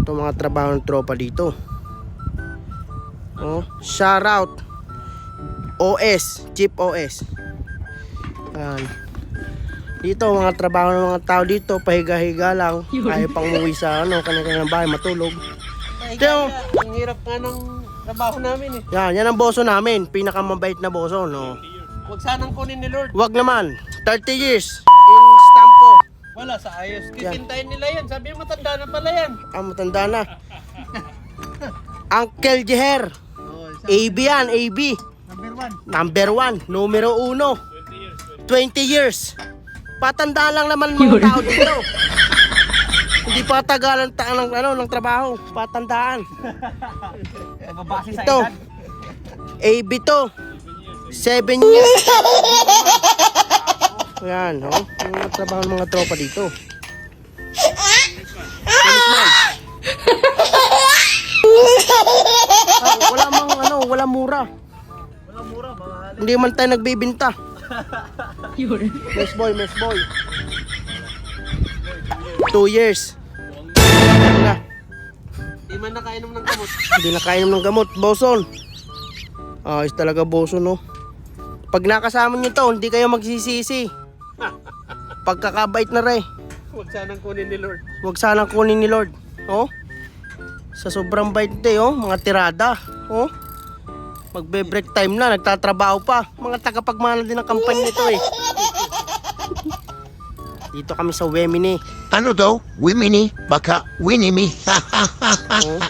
Ito mga trabaho ng tropa dito. Oh, shout out OS, Chief OS. Dito mga trabaho ng mga tao dito, pahiga-higa lang, ayaw pang umuwi sa kanya-kanyang bahay matulog. Ito, Ang hirap nga ng trabaho namin eh. yan ang boso namin, pinakamabait na boso, no. Huwag sanang kunin ni Lord. Wag naman, 30 years in stampo. Wala sa ayos. Kikintayin nila yan. Sabi mo matanda na pala yan. Matanda na. Uncle Jeher. Oh, AB yan, AB. number 1, one. numero 1. 20 years. Patanda lang naman mga tao dito. Hindi pa tagalan ng trabaho. Patandaan. Babase sa Ito. edad. AB to. 7 years. Yan, no? Yung mga trabaho ng mga tropa dito. Wala mura. Wala mura. Mahal. Hindi man tayo nagbibinta. Mess boy. 2 years. Na. Di man nakainom ng gamot. Hindi nakainom ng gamot, boson. Ayos talaga boson, no? Pag nakasama nyo to, hindi kayo magsisisi. Pagkakabait na rin. Huwag sanang kunin ni Lord. Huwag sanang kunin ni Lord. Oh? Sa sobrang bait nito, mga tirada. Oh? Magbe-break time na, nagtatrabaho pa. Mga tagapagmana din ng kampanya nito eh. Dito kami sa Wemini. Ano daw? Wimini? Baka Winnie me. Oh?